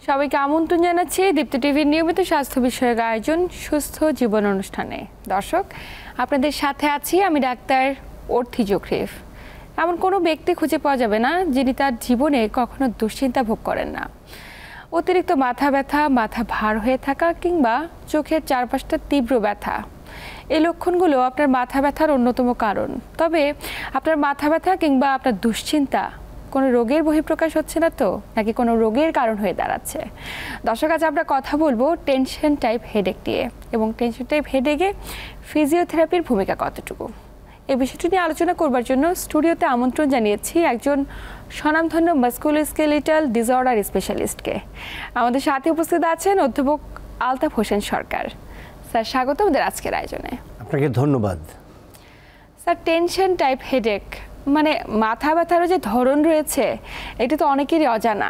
সবাইকে আমন্ত্রণ জানাচ্ছি দীপ্তি টিভির নিয়মিত স্বাস্থ্য বিষয়ক আয়োজন সুস্থ জীবন অনুষ্ঠানে। দর্শক, আপনাদের সাথে আছি আমি ডাক্তার অর্থি জোখরিফ। এমন কোনো ব্যক্তি খুঁজে পাওয়া যাবে না যিনি তার জীবনে কখনো দুশ্চিন্তা ভোগ করেন না। অতিরিক্ত মাথা ব্যথা, মাথা ভার হয়ে থাকা কিংবা চোখের চারপাশটা তীব্র ব্যথা, এই লক্ষণগুলো আপনার মাথা ব্যথার অন্যতম কারণ। তবে আপনার মাথা ব্যথা কিংবা আপনার দুশ্চিন্তা কোনো রোগের বহিঃপ্রকাশ হচ্ছে না তো, নাকি কোনো রোগের কারণ হয়ে দাঁড়াচ্ছে? দর্শক, আজ আমরা কথা বলবো টেনশন টাইপ হেডেক নিয়ে, এবং টেনশন টাইপ হেডেকে ফিজিওথেরাপির ভূমিকা কতটুকু, এই বিষয়টি নিয়ে আলোচনা করবার জন্য স্টুডিওতে আমন্ত্রণ জানিয়েছি একজন স্বনামধন্য মাস্কুলোস্কেলেটাল ডিসঅর্ডার স্পেশালিস্টকে। আমাদের সাথে উপস্থিত আছেন অধ্যাপক আলতাফ হোসেন সরকার। স্যার, স্বাগত আমাদের আজকের আয়োজনে। আপনাকে ধন্যবাদ। স্যার, টেনশন টাইপ হেডেক মানে মাথা ব্যথারও যে ধরন রয়েছে এটা তো অনেকেরই অজানা।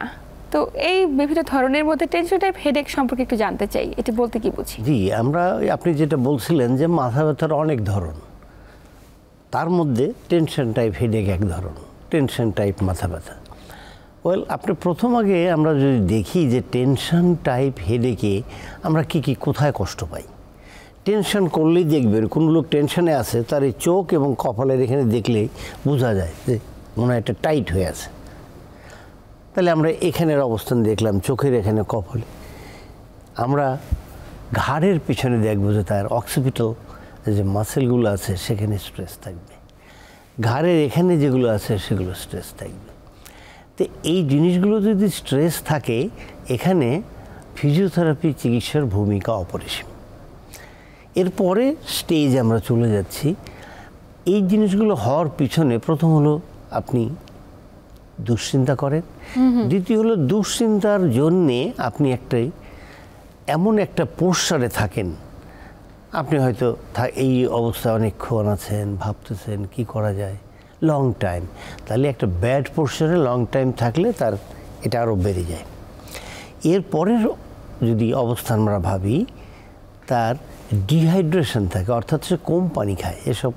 তো এই বিভিন্ন ধরনের মধ্যে টেনশন টাইপ হেডেক সম্পর্কে একটু জানতে চাই, এটা বলতে কি বুঝি? জি, আপনি যেটা বলছিলেন যে মাথা ব্যথার অনেক ধরন, তার মধ্যে টেনশন টাইপ হেডেক এক ধরন, টেনশন টাইপ মাথা ব্যথা। আপনি প্রথম আগে আমরা যদি দেখি যে টেনশন টাইপ হেডেকে আমরা কি কোথায় কষ্ট পাই। টেনশন করলেই দেখবেন কোনো লোক টেনশনে আছে, তার এই চোখ এবং কপালের এখানে দেখলেই বোঝা যায় যে মনে হয় একটা টাইট হয়ে আছে। তাহলে আমরা এখানের অবস্থান দেখলাম, চোখের এখানে, কপালে। আমরা ঘাড়ের পিছনে দেখবো যে তার অক্সিপিটাল যে মাসেলগুলো আছে সেখানে স্ট্রেস থাকবে, ঘাড়ের এখানে যেগুলো আছে সেগুলো স্ট্রেস থাকবে। তো এই জিনিসগুলো যদি স্ট্রেস থাকে, এখানে ফিজিওথেরাপি চিকিৎসার ভূমিকা অপরিসীম। এরপরে স্টেজ আমরা চলে যাচ্ছি। এই জিনিসগুলো হওয়ার পিছনে প্রথম হলো আপনি দুশ্চিন্তা করেন, দ্বিতীয় হলো দুশ্চিন্তার জন্যে আপনি এমন একটা পোস্টারে থাকেন, আপনি হয়তো এই অবস্থায় অনেকক্ষণ আছেন, ভাবতেছেন কি করা যায়, লং টাইম। তাহলে একটা ব্যাড পোস্টারে লং টাইম থাকলে তার এটা আরও বেড়ে যায়। এরপরের যদি অবস্থা আমরা ভাবি, তার ডিহাইড্রেশন থাকে, অর্থাৎ সে কম পানি খায়। এসব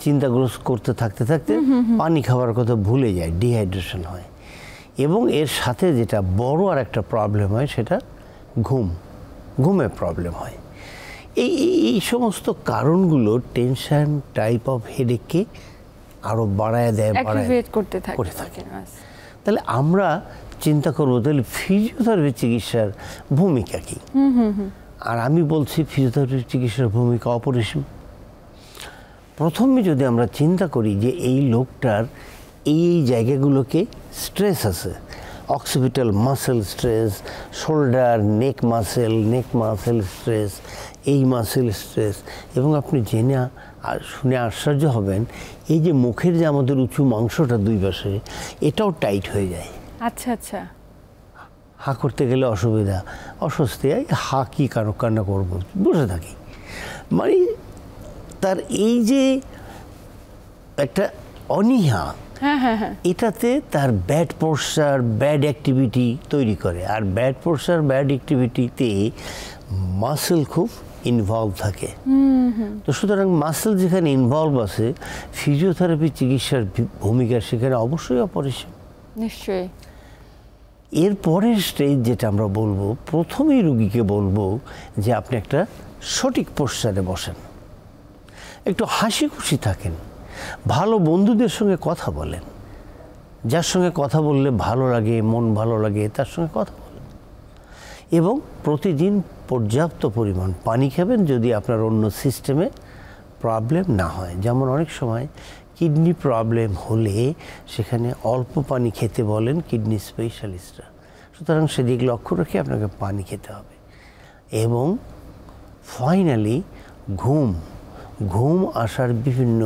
চিন্তাগুলো করতে থাকতে থাকতে পানি খাওয়ার কথা ভুলে যায়, ডিহাইড্রেশন হয়। এবং এর সাথে যেটা বড় আর একটা প্রবলেম হয় সেটা ঘুমে প্রবলেম হয়। এই সমস্ত কারণগুলো টেনশন টাইপ অফ হেডেককে আরও বাড়ায় দেয়, করতে থাকে। তাহলে আমরা চিন্তা করবো তাহলে ফিজিওথেরাপি চিকিৎসার ভূমিকা কী। আর আমি বলছি ফিজিওথেরাপি চিকিৎসার ভূমিকা অপরিসীম। প্রথমে যদি আমরা চিন্তা করি যে এই লোকটার এই জায়গাগুলোকে স্ট্রেস আছে, অক্সিপিটাল মাসেল স্ট্রেস, শোল্ডার, নেক মাসেল স্ট্রেস, এই মাসেল স্ট্রেস, এবং আপনি জেনে আর শুনে আশ্চর্য হবেন এই যে মুখের যে আমাদের উঁচু মাংসটা দুই পাশে, এটাও টাইট হয়ে যায়। আচ্ছা আচ্ছা। হা করতে গেলে অসুবিধা, অস্বস্তি, হা কি কান্না করবো, বসে থাকি। মানে তার এই যে একটা অনীহা, এটাতে তার ব্যাড পোস্টার, ব্যাড অ্যাক্টিভিটি তৈরি করে। আর ব্যাড পোস্টার, ব্যাড অ্যাক্টিভিটিতে মাসেল খুব ইনভলভ থাকে। তো সুতরাং মাসেল যেখানে ইনভলভ আছে, ফিজিওথেরাপি চিকিৎসার ভূমিকা সেখানে অবশ্যই অপরিসীম। নিশ্চয়ই। এরপরের স্টেজ যেটা আমরা বলবো, প্রথমেই রুগীকে বলবো যে আপনি একটা সঠিক পোস্টারে বসেন, একটু হাসি খুশি থাকেন, ভালো বন্ধুদের সঙ্গে কথা বলেন, যার সঙ্গে কথা বললে ভালো লাগে, মন ভালো লাগে, তার সঙ্গে কথা বলেন, এবং প্রতিদিন পর্যাপ্ত পরিমাণ পানি খাবেন যদি আপনার অন্য সিস্টেমে প্রবলেম না হয়। যেমন অনেক সময় কিডনি প্রবলেম হলে সেখানে অল্প পানি খেতে বলেন কিডনি স্পেশালিস্টরা, সুতরাং সেদিক লক্ষ্য রেখে আপনাকে পানি খেতে হবে। এবং ফাইনালি ঘুম আসার বিভিন্ন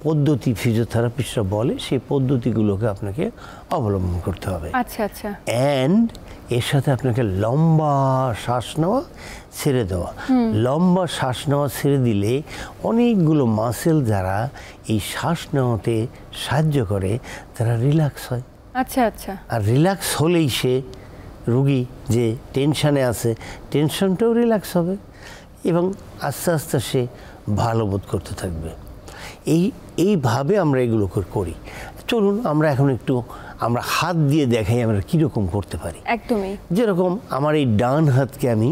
পদ্ধতি ফিজিওথেরাপিস্টরা বলে, সেই পদ্ধতিগুলোকে আপনাকে অবলম্বন করতে হবে। আচ্ছা আচ্ছা। অ্যান্ড এর সাথে আপনাকে লম্বা শ্বাস নেওয়া, ছেড়ে দেওয়া। লম্বা শ্বাস নেওয়া ছেড়ে দিলে অনেকগুলো মাসেল যারা এই শ্বাস নেওয়াতে সাহায্য করে তারা রিল্যাক্স হয়। আচ্ছা আচ্ছা। আর রিল্যাক্স হলেই সে রুগী যে টেনশানে আছে, টেনশনটাও রিল্যাক্স হবে। এবং আস্তে আস্তে সে ভালো বোধ করতে থাকবে। এইভাবে আমরা এগুলো করি। চলুন আমরা এখন একটু আমরা হাত দিয়ে দেখাই আমরা কীরকম করতে পারি। একদমই যেরকম আমার এই ডান হাতকে আমি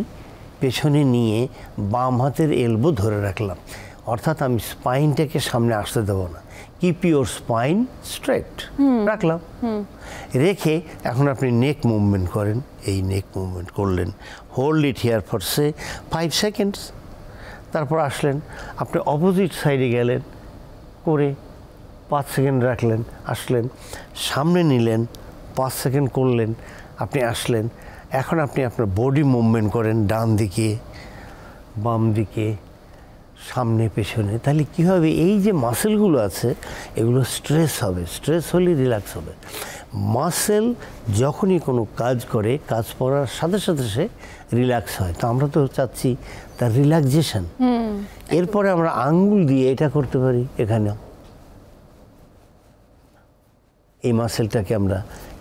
পেছনে নিয়ে বাম হাতের এলবো ধরে রাখলাম, অর্থাৎ আমি স্পাইনটাকে সামনে আসতে দেবো না। কিপ ইউর স্পাইন স্ট্রেট রাখলাম, রেখে এখন আপনি নেক মুভমেন্ট করেন। এই নেক মুভমেন্ট করলেন, hold it here for say 5 seconds. তারপর আসলেন, আপনি অপোজিট সাইডে গেলেন, করে 5 সেকেন্ড রাখলেন, আসলেন, সামনে নিলেন, 5 সেকেন্ড করলেন, আপনি আসলেন। এখন আপনি আপনার বডি মুভমেন্ট করেন ডান দিকে, বাম দিকে, সামনে, পেছনে। তাহলে কী হবে, এই যে মাসেলগুলো আছে এগুলো স্ট্রেস হবে, স্ট্রেস হলে রিল্যাক্স হবে। মাসেল যখনই কোনো কাজ করে, কাজ করার সাথে সাথে সে রিল্যাক্স হয়। তো আমরা তো চাচ্ছি তার রিল্যাক্সেশন। এরপরে আমরা আঙ্গুল দিয়ে এটা করতে পারি, এখানেও এই মাসেলটাকে আমরা,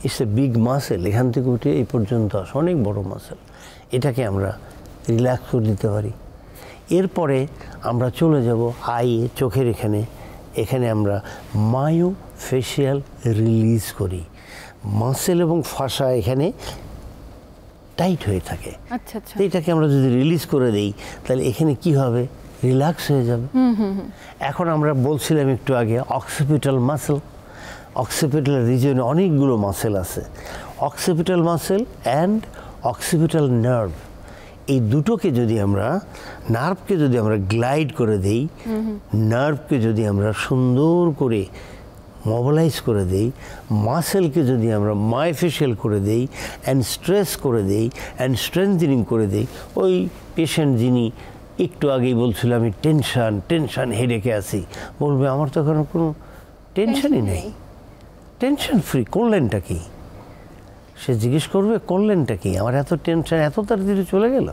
ইটস এ বিগ মাসেল, এখান থেকে উঠে এই পর্যন্ত আসে, অনেক বড় মাসেল, এটাকে আমরা রিল্যাক্স করে দিতে পারি। এরপরে আমরা চলে যাব আইয়ে, চোখের এখানে, এখানে আমরা মায়োফেশিয়াল রিলিজ করি। মাসেল এবং ফাসা এখানে টাইট হয়ে থাকে, আচ্ছা আচ্ছা, এটাকে আমরা যদি রিলিজ করে দেই তাহলে এখানে কি হবে, রিল্যাক্স হয়ে যাবে। এখন আমরা বলছিলাম একটু আগে অক্সিপিটাল মাসেল, অক্সিপিটাল রিজিয়নে অনেকগুলো মাসেল আছে। Occipital muscle and occipital nerve, এই দুটোকে যদি আমরা, নার্ভকে যদি আমরা গ্লাইড করে দেই, নার্ভকে যদি আমরা সুন্দর করে মোবিলাইজ করে দেই, মাসেলকে যদি আমরা মায়োফেশিয়াল করে দেই অ্যান্ড স্ট্রেস করে দেই অ্যান্ড স্ট্রেংথেনিং করে দেই, ওই পেশেন্ট যিনি একটু আগেই বলছিল আমি টেনশন হেডেকে আছি, বলবে আমার তো এখন কোনো টেনশনই নেই, টেনশন ফ্রি, করলেনটা কি? সে জিজ্ঞেস করবে করলেনটা কি, আমার এত টেনশন এত তাড়াতাড়ি চলে গেল।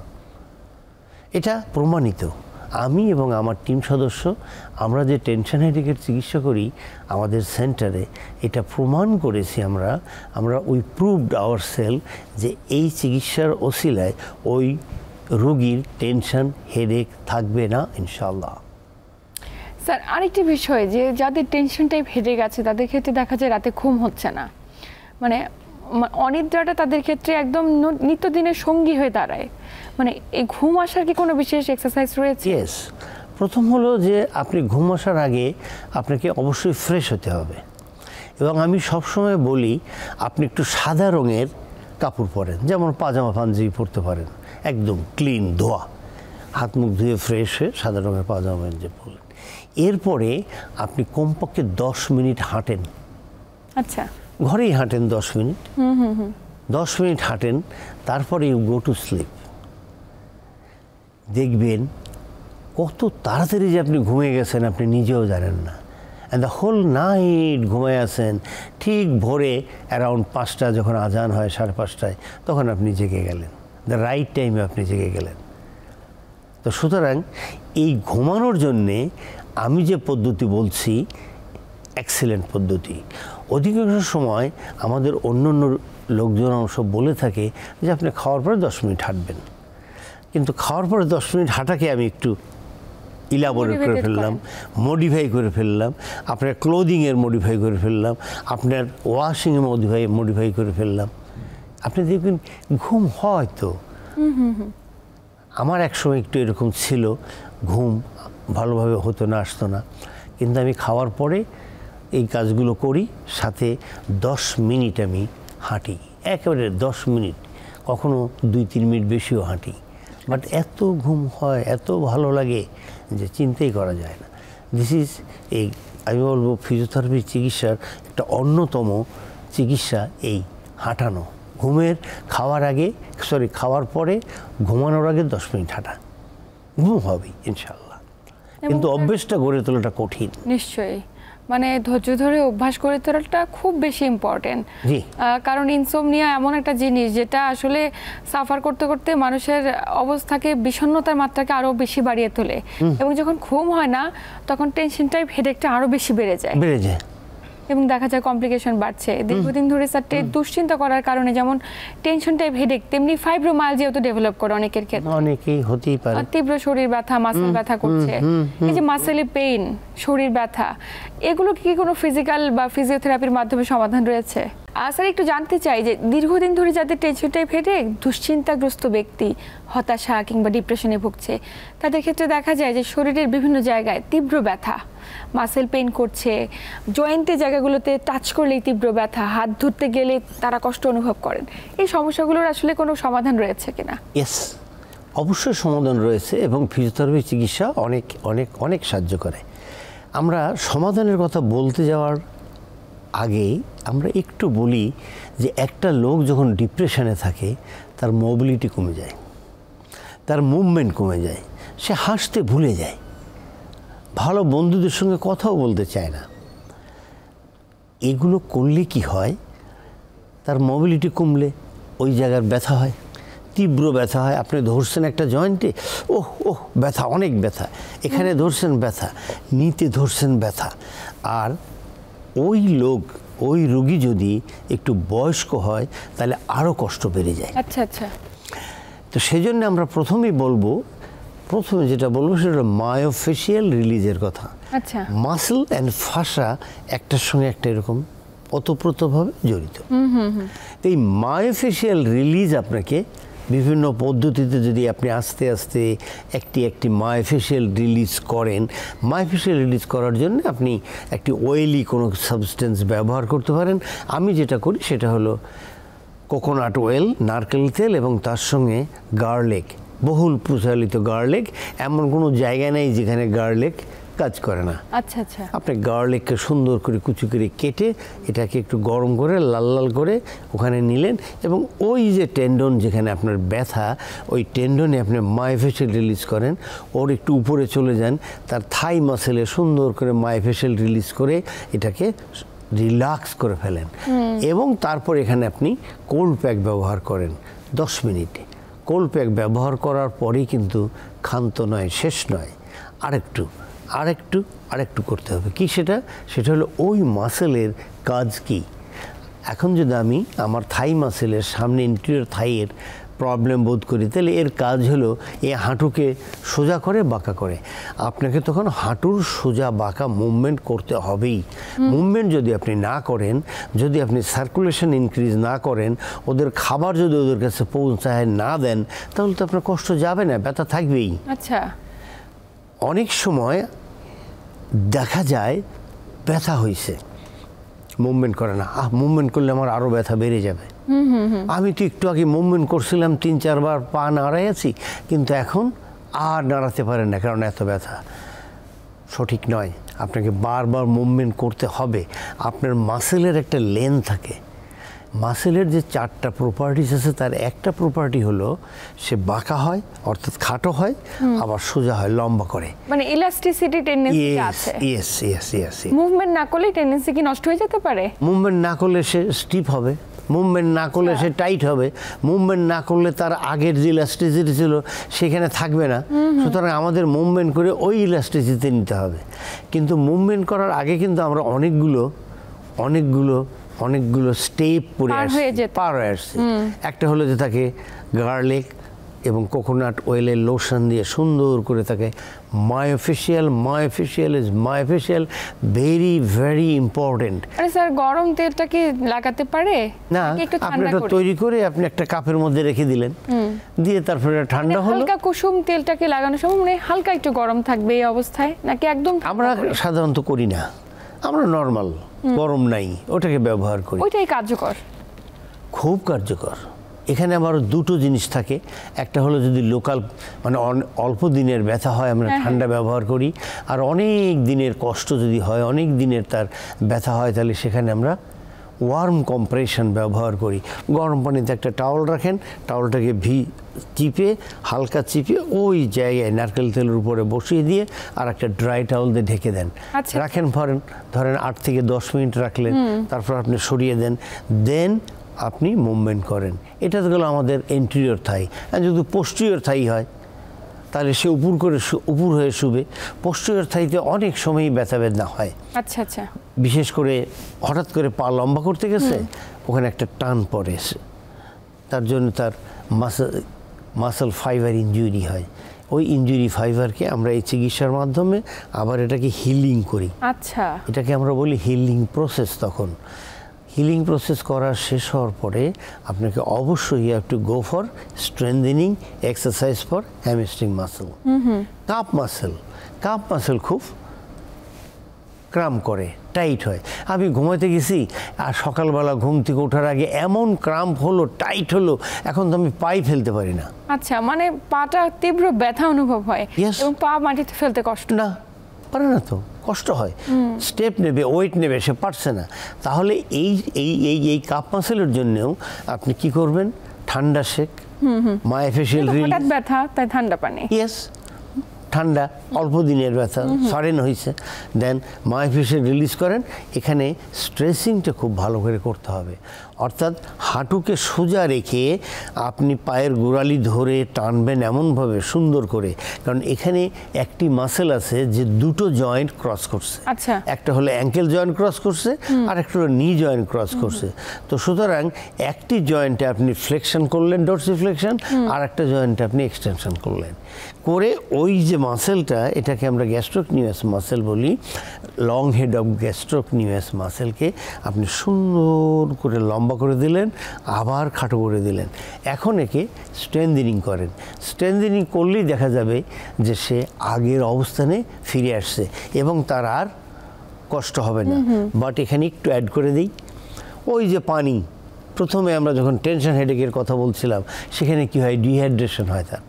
এটা প্রমাণিত, আমি এবং আমার টিম সদস্য আমরা যে টেনশন হেডেকের চিকিৎসা করি আমাদের সেন্টারে, এটা প্রমাণ করেছি আমরা উই প্রুভড আওয়ার সেল যে এই চিকিৎসার ওসিলায় ওই রোগীর টেনশন হেডেক থাকবে না ইনশাআল্লাহ। স্যার আরেকটি বিষয়, যে যাদের টেনশন টাইপ হেডেক আছে তাদের ক্ষেত্রে দেখা যায় রাতে ঘুম হচ্ছে না, মানে অনিদ্রাটা তাদের ক্ষেত্রে একদম নিত্যদিনের সঙ্গী হয়ে দাঁড়ায়। মানে এই ঘুম আসার কি কোনো বিশেষ এক্সারসাইজ রয়েছে? ইয়েস, প্রথম হলো যে আপনি ঘুম আসার আগে আপনাকে অবশ্যই ফ্রেশ হতে হবে, এবং আমি সবসময় বলি আপনি একটু সাদা রঙের কাপড় পরেন, যেমন পাজামা পাঞ্জাবি পরতে পারেন, একদম ক্লিন ধোয়া, হাত মুখ ধুয়ে ফ্রেশ হয়ে সাদা রঙের পাজামা পাঞ্জাবি পরলেন। এরপরে আপনি কমপক্ষে 10 মিনিট হাঁটেন। আচ্ছা, ঘরেই হাঁটেন 10 মিনিট, 10 মিনিট হাঁটেন, তারপরে ইউ গো টু স্লিপ। দেখবেন কত তাড়াতাড়ি যে আপনি ঘুমিয়ে গেছেন আপনি নিজেও জানেন না, অ্যান্ড দ্য হোল নাইট ঘুমিয়ে আছেন, ঠিক ভোরে অ্যারাউন্ড 5টা যখন আজান হয়, 5:30টায়, তখন আপনি জেগে গেলেন, দ্য রাইট টাইমে আপনি জেগে গেলেন। তো সুতরাং এই ঘুমানোর জন্যে আমি যে পদ্ধতি বলছি এক্সিলেন্ট পদ্ধতি। অধিকাংশ সময় আমাদের অন্য লোকজন সব বলে থাকে যে আপনি খাওয়ার পরে 10 মিনিট হাঁটবেন, কিন্তু খাওয়ার পরে 10 মিনিট হাঁটাকে আমি একটু ইলাবোরেট করে ফেললাম, মডিফাই করে ফেললাম, আপনার ক্লোদিংয়ের মডিফাই করে ফেললাম, আপনার ওয়াশিংয়ের মডিফাই করে ফেললাম, আপনি দেখবেন ঘুম হয় তো। আমার একসময় একটু এরকম ছিল, ঘুম ভালোভাবে হতো না, আসতো না, কিন্তু আমি খাওয়ার পরে এই কাজগুলো করি, সাথে 10 মিনিট আমি হাঁটি, একেবারে 10 মিনিট, কখনো 2-3 মিনিট বেশিও হাঁটি, বাট এত ঘুম হয়, এত ভালো লাগে যে চিন্তাই করা যায় না। দিস ইজ এই, আমি বলবো ফিজিওথেরাপি চিকিৎসার একটা অন্যতম চিকিৎসা এই হাঁটানো, ঘুমের খাওয়ার পরে ঘুমানোর আগে 10 মিনিট হাঁটা, ঘুম হবে ইনশাল্লাহ, কিন্তু অভ্যেসটা গড়ে তোলাটা কঠিন। নিশ্চয়ই, মানে ধৈর্য ধরে অভ্যাস করে তোলাটা খুব বেশি ইম্পর্টেন্ট। কারণ ইনসোমনিয়া এমন একটা জিনিস যেটা আসলে সাফার করতে করতে মানুষের অবস্থাকে, বিষণ্ণতার মাত্রাকে আরো বেশি বাড়িয়ে তোলে, এবং যখন ঘুম হয় না তখন টেনশন টাইপ হেডেকটা আরো বেশি বেড়ে যায়। এবং দেখা যায় কমপ্লিকেশন বাড়ছে। দীর্ঘদিন ধরে স্যার দুশ্চিন্তা করার কারণে যেমন টেনশন টাইপ হেডেক, তেমনি ফাইব্রোমায়ালজিয়াও তো ডেভেলপ করে অনেকের ক্ষেত্রে। অনেকেই হতেই পারে। তীব্র শরীর ব্যথা, মাসেল ব্যথা করছে, এই যে মাসেলে পেইন, শরীর ব্যথা, এগুলো কি কোনো ফিজিক্যাল বা ফিজিওথেরাপির মাধ্যমে সমাধান রয়েছে? স্যার একটু জানতে চাই যে দীর্ঘদিন ধরে যাদের টেনশন টাইপ হেডেক, দুশ্চিন্তাগ্রস্ত ব্যক্তি, হতাশা কিংবা ডিপ্রেশনে ভুগছে, তাদের ক্ষেত্রে দেখা যায় যে শরীরের বিভিন্ন জায়গায় তীব্র ব্যথা, মাসেল পেইন করছে, জয়েন্টের জায়গাগুলোতে টাচ করলেই তীব্র ব্যথা, হাত ধরতে গেলে তারা কষ্ট অনুভব করেন। এই সমস্যাগুলোর আসলে কোনো সমাধান রয়েছে কিনা? ইয়েস, অবশ্যই সমাধান রয়েছে এবং ফিজিওথেরাপি চিকিৎসা অনেক অনেক অনেক সাহায্য করে। আমরা সমাধানের কথা বলতে যাওয়ার আগেই আমরা একটু বলি যে একটা লোক যখন ডিপ্রেশনে থাকে তার মোবিলিটি কমে যায়, তার মুভমেন্ট কমে যায়, সে হাসতে ভুলে যায়, ভালো বন্ধুদের সঙ্গে কথাও বলতে চায় না। এগুলো করলে কি হয়, তার মোবিলিটি কমলে ওই জায়গার ব্যথা হয়, তীব্র ব্যথা হয়। আপনি ধরছেন একটা জয়েন্টে, ওহ ওহ ব্যথা, অনেক ব্যথা, এখানে ধরছেন ব্যথা, নিতে ধরছেন ব্যথা। আর ওই রোগী যদি একটু বয়স্ক হয় তাহলে আরও কষ্ট বেড়ে যায়। আচ্ছা আচ্ছা। তো সেই জন্য আমরা প্রথমে যেটা বলবো সেটা হলো মায়োফেশিয়াল রিলিজের কথা। আচ্ছা। মাসল অ্যান্ড ফাসা একটার সঙ্গে একটা এরকম ওতপ্রোতভাবে জড়িত। তো এই মায়োফেশিয়াল রিলিজ আপনাকে বিভিন্ন পদ্ধতিতে যদি আপনি আস্তে আস্তে একটি মায়োফেশিয়াল রিলিজ করেন, মায়োফেশিয়াল রিলিজ করার জন্য আপনি একটি অয়েলি কোনো সাবস্টেন্স ব্যবহার করতে পারেন। আমি যেটা করি সেটা হলো কোকোনাট অয়েল, নারকেল তেল এবং তার সঙ্গে গার্লিক, বহুল প্রচলিত গার্লিক। এমন কোনো জায়গা নেই যেখানে গার্লিক কাজ করে না। আচ্ছা আচ্ছা। আপনি গার্লিককে সুন্দর করে কুচি করে কেটে এটাকে একটু গরম করে লাল লাল করে ওখানে নিলেন এবং ওই যে টেন্ডন যেখানে আপনার ব্যথা, ওই টেন্ডনে আপনি মায়োফেশিয়াল রিলিজ করেন, ওর একটু উপরে চলে যান, তার থাই মাসেলে সুন্দর করে মায়োফেশিয়াল রিলিজ করে এটাকে রিল্যাক্স করে ফেলেন এবং তারপর এখানে আপনি কোল্ড প্যাক ব্যবহার করেন 10 মিনিটে। কোল্ড প্যাক ব্যবহার করার পরেই কিন্তু ক্ষান্ত নয়, শেষ নয়, আরেকটু করতে হবে। কি সেটা হলো ওই মাসেলের কাজ কি। এখন যদি আমি আমার থাই মাসেলের সামনে ইন্টেরিয়র থাইয়ের প্রবলেম বোধ করি, তাহলে এর কাজ হলো এই হাঁটুকে সোজা করে বাঁকা করে। আপনাকে তখন হাঁটুর সোজা বাঁকা মুভমেন্ট করতে হবেই। মুভমেন্ট যদি আপনি না করেন, যদি আপনি সার্কুলেশন ইনক্রিজ না করেন, ওদের খাবার যদি ওদের কাছে পৌঁছায় না দেন, তাহলে তো আপনার কষ্ট যাবে না, ব্যথা থাকবেই। আচ্ছা। অনেক সময় দেখা যায় ব্যথা হয়েছে, মুভমেন্ট করে না, মুভমেন্ট করলে আমার আরও ব্যথা বেড়ে যাবে। আমি তো একটু আগে মুভমেন্ট করছিলাম, 3-4 বার পা নাড়াই আছি, কিন্তু এখন আর নাড়াতে পারেন না কারণ এত ব্যথা। সঠিক নয়, আপনাকে বারবার মুভমেন্ট করতে হবে। আপনার মাসেলের একটা লেন থাকে, মাসেলের যে 4টা প্রপার্টিস আছে তার একটা প্রপার্টি হলো সে বাঁকা হয়, অর্থাৎ খাটো হয়, আবার সোজা হয়, লম্বা করে, মানে ইলাস্টিসিটি টেন্ডেন্সি আছে। ইয়েস। মুভমেন্ট না করলে টেন্ডেন্সি কি নষ্ট হয়ে যেতে পারে? মুভমেন্ট না করলে সে স্টিফ হবে, মুভমেন্ট না করলে সে টাইট হবে, মুভমেন্ট না করলে তার আগের যে ইলাস্টিসিটি ছিল সেখানে থাকবে না। সুতরাং আমাদের মুভমেন্ট করে ওই ইলাস্টিসিটি নিতে হবে। কিন্তু মুভমেন্ট করার আগে কিন্তু আমরা অনেকগুলো স্টেপ পার হয়ে আসছে। একটা হলো যে তাকে গার্লিক এবং কোকোনাট অয়েলের লোশন দিয়ে সুন্দর করে তাকে মায়োফেশিয়াল ভেরি ভেরি ইম্পর্টেন্ট। আরে স্যার, গরম তেলটা কি লাগাতে পারে না? আপনি এটা তৈরি করে আপনি একটা কাপের মধ্যে রেখে দিলেন, দিয়ে তারপরে ঠান্ডা হলো। হালকা কুসুম তেলটাকে লাগানোর সময় মানে হালকা একটু গরম থাকবে এই অবস্থায়, নাকি একদম? আমরা সাধারণত করি না, আমরা নর্মাল গরম নাই ওটাকে ব্যবহার করি। ওইটাই কার্যকর, খুব কার্যকর। এখানে আবার দুটো জিনিস থাকে, একটা হলো যদি লোকাল মানে অল্প দিনের ব্যথা হয় আমরা ঠান্ডা ব্যবহার করি, আর অনেক দিনের কষ্ট যদি হয়, অনেক দিনের তার ব্যথা হয়, তাহলে সেখানে আমরা ওয়ার্ম কম্প্রেশন ব্যবহার করি। গরম পানিতে একটা টাওয়াল রাখেন, টাওয়ালটাকে হালকা চিপে ওই জায়গায় নারকেল তেলের উপরে বসিয়ে দিয়ে আর একটা ড্রাই টাওয়াল দিয়ে ঢেকে দেন, রাখেন। ধরেন 8 থেকে 10 মিনিট রাখলেন, তারপর আপনি সরিয়ে দেন আপনি মুভমেন্ট করেন। এটা তো গেল আমাদের এন্টেরিয়র থাই। আর যদি পোস্টেরিয়র থাই হয় তাহলে সে উপর হয়ে শুবে। পোস্টেরিয়র থাইতে অনেক সময়ই ব্যথা বেদনা হয়। আচ্ছা আচ্ছা। বিশেষ করে হঠাৎ করে পা লম্বা করতে গেছে, ওখানে একটা টান পড়ে, তার জন্য তার মাসল ফাইবার ইনজুরি হয়। ওই ইনজুরি ফাইবারকে আমরা এই চিকিৎসার মাধ্যমে আবার এটাকে হিলিং করি। আচ্ছা, এটাকে আমরা বলি হিলিং প্রসেস। তখন হিলিং প্রসেস করা শেষ হওয়ার পরে আপনাকে অবশ্যই you have to go for strengthening exercise for hamstring muscle. Calf muscle খুব ক্রাম করে, টাইট হয়। আমি ঘুমাতে গেছি আর সকালবেলা ঘুম থেকে ওঠার আগে এমন ক্রাম্প হলো, টাইট হলো, এখন তো আমি পাই ফেলতে পারি না। আচ্ছা, মানে পাটা তীব্র ব্যথা অনুভব হয় এবং পা মাটিতে ফেলতে কষ্ট না, পারে না তো, কষ্ট হয়। স্টেপ নেবে, ওয়েট নেবে, সে পারছে না। তাহলে এই এই এই এই কাপ মাসেলের জন্যও আপনি কি করবেন? ঠান্ডা শেক, মায়োফেশিয়াল রিলিজ। হঠাৎ ব্যথা, তাই ঠান্ডা পানি। ইয়েস, ঠান্ডা, অল্প দিনের ব্যথা, সারেন হয়েছে, দেন মায়োফেশিয়াল রিলিজ করেন। এখানে স্ট্রেসিংটা খুব ভালো করে করতে হবে। অর্থাৎ হাঁটুকে সোজা রেখে আপনি পায়ের গোড়ালি ধরে টানবেন এমনভাবে সুন্দর করে, কারণ এখানে একটি মাসেল আছে যে দুটো জয়েন্ট ক্রস করছে। আচ্ছা। একটা হলো অ্যাঙ্কেল জয়েন্ট ক্রস করছে, আর একটা হলো নি জয়েন্ট ক্রস করছে। তো সুতরাং একটি জয়েন্টে আপনি ফ্লেকশন করলেন, ডর্সিফ্লেকশন, আর একটা জয়েন্টে আপনি এক্সটেনশন করলেন, করে ওই যে মাসেলটা, এটাকে আমরা গ্যাস্ট্রোকনিউয়াস মাসেল বলি, লং হেড অফ গ্যাস্ট্রোকনিউয়াস মাসেলকে আপনি সুন্দর করে লম্বা করে দিলেন, আবার খাটো করে দিলেন। এখন একে স্ট্রেংথেনিং করেন। স্ট্রেংথেনিং করলেই দেখা যাবে যে সে আগের অবস্থানে ফিরে আসছে এবং তার আর কষ্ট হবে না। বাট এখানে একটু অ্যাড করে দিই, ওই যে পানি, প্রথমে আমরা যখন টেনশন হেডেকের কথা বলছিলাম, সেখানে কি হয়? ডিহাইড্রেশন হয় তার।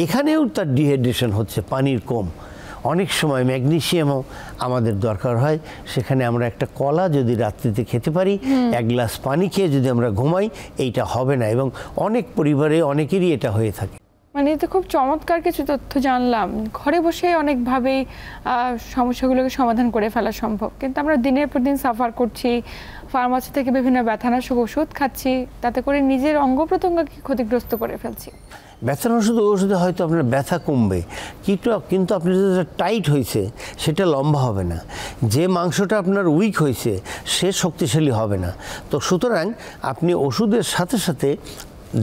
এখানেও তার ডিহাইড্রেশন হচ্ছে, পানির কম। অনেক সময় ম্যাগনেসিয়ামও আমাদের দরকার হয়। সেখানে আমরা একটা কলা যদি রাত্রিতে খেতে পারি, এক গ্লাস পানি খেয়ে যদি আমরা ঘুমাই, এইটা হবে না। এবং অনেক পরিবারে অনেকেরই এটা হয়ে থাকে। মানে এটা খুব চমৎকার কিছু তথ্য জানলাম। ঘরে বসে অনেকভাবেই সমস্যাগুলোকে সমাধান করে ফেলা সম্ভব, কিন্তু আমরা দিনের পর দিন সাফার করছি, ফার্মাসি থেকে বিভিন্ন ব্যথানাশক ওষুধ খাচ্ছি, তাতে করে নিজের অঙ্গ প্রত্যঙ্গকে ক্ষতিগ্রস্ত করে ফেলছি। ব্যথানাশক ওষুধে হয়তো আপনার ব্যথা কমবে, কিন্তু আপনি যেটা টাইট হয়েছে সেটা লম্বা হবে না। যে মাংসটা আপনার উইক হয়েছে সে শক্তিশালী হবে না। তো সুতরাং আপনি ওষুধের সাথে সাথে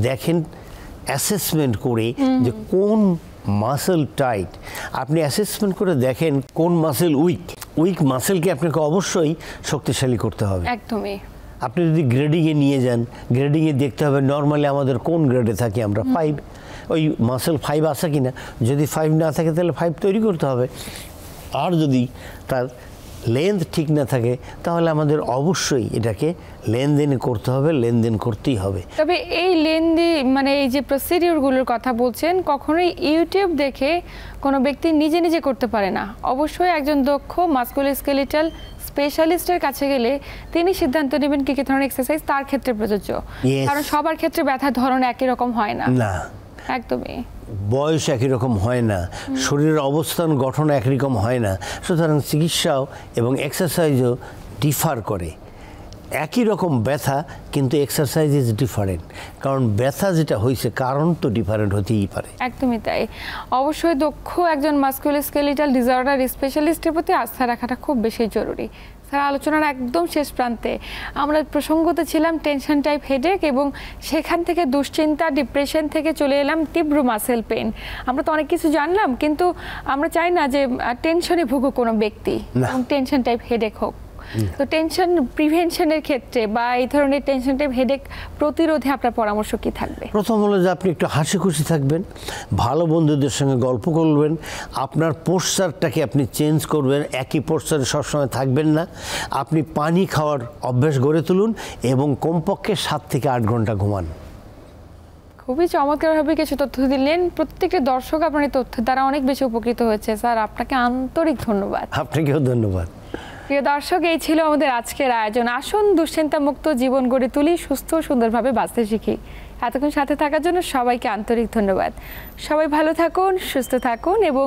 দেখেন, অ্যাসেসমেন্ট করে যে কোন মাসেল টাইট, আপনি অ্যাসেসমেন্ট করে দেখেন কোন মাসেল উইক মাসেলকে আপনাকে অবশ্যই শক্তিশালী করতে হবে। একদমই। আপনি যদি গ্রেডিংয়ে নিয়ে যান, গ্রেডিংয়ে দেখতে হবে নর্মালি আমাদের কোন গ্রেডে থাকি আমরা, 5, ওই মাসেল 5 আছে কি না। যদি 5 না থাকে তাহলে 5 তৈরি করতে হবে। আর যদি তার লেন্থ ঠিক না থাকে তাহলে আমাদের অবশ্যই এটাকে লেনদেন করতে হবে, লেনদেন করতেই হবে। তবে এই লেনদেন মানে এই যে প্রসিডিওরগুলোর কথা বলছেন, কখনোই ইউটিউব দেখে কোনো ব্যক্তি নিজে নিজে করতে পারে না। অবশ্যই একজন দক্ষ মাসকুলোস্কেলেটাল স্পেশালিস্টের কাছে গেলে তিনি সিদ্ধান্ত নেবেন কি কি ধরনের এক্সারসাইজ তার ক্ষেত্রে প্রযোজ্য। কারণ সবার ক্ষেত্রে ব্যথার ধরন একই রকম হয় না। না, একদমই। বয়স একই রকম হয় না, শরীরের অবস্থান গঠন একরকম হয় না। সুতরাং চিকিৎসাও এবং এক্সারসাইজও ডিফার করে। একই রকম ব্যথা, কিন্তু এক্সারসাইজ ইজ ডিফারেন্ট, কারণ ব্যথা যেটা হয়েছে কারণ তো ডিফারেন্ট হতেই পারে। একদমই তাই। অবশ্যই দক্ষ একজন মাসকুলোস্কেলেটাল ডিসঅর্ডার স্পেশালিস্টের প্রতি আস্থা রাখাটা খুব বেশি জরুরি। স্যার, আলোচনার একদম শেষ প্রান্তে আমরা প্রসঙ্গতে ছিলাম টেনশন টাইপ হেডেক, এবং সেখান থেকে দুশ্চিন্তা, ডিপ্রেশন থেকে চলে এলাম তীব্র মাসেল পেন। আমরা তো অনেক কিছু জানলাম, কিন্তু আমরা চাই না যে টেনশনে ভুগুক কোনো ব্যক্তি, এবং টেনশন টাইপ হেডেক হোক। তো টেনশন প্রিভেনশনের ক্ষেত্রে বা এই ধরনের টেনশন টাইপ হেডেক প্রতিরোধে আপনার পরামর্শ কি থাকবে? প্রথম হলো যে আপনি একটু হাসি খুশি থাকবেন, ভালো বন্ধুদের সঙ্গে গল্প করবেন, আপনার পোস্টারটাকে আপনি চেঞ্জ করবেন, একই পোস্টারে সবসময় থাকবেন না। আপনি পানি খাওয়ার অভ্যাস গড়ে তুলুন এবং কমপক্ষে 7 থেকে 8 ঘন্টা ঘুমান। খুবই চমৎকারভাবে কিছু তথ্য দিলেন। প্রত্যেকটা দর্শক আপনার এই তথ্য দ্বারা অনেক বেশি উপকৃত হয়েছে। স্যার, আপনাকে আন্তরিক ধন্যবাদ। আপনাকেও ধন্যবাদ। প্রিয় দর্শক, এই ছিল আমাদের আজকের আয়োজন। আসুন দুশ্চিন্তামুক্ত জীবন গড়ে তুলি, সুস্থ সুন্দরভাবে বাঁচতে শিখি। এতক্ষণ সাথে থাকার জন্য সবাইকে আন্তরিক ধন্যবাদ। সবাই ভালো থাকুন, সুস্থ থাকুন এবং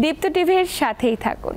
দীপ্ত টিভির সাথেই থাকুন।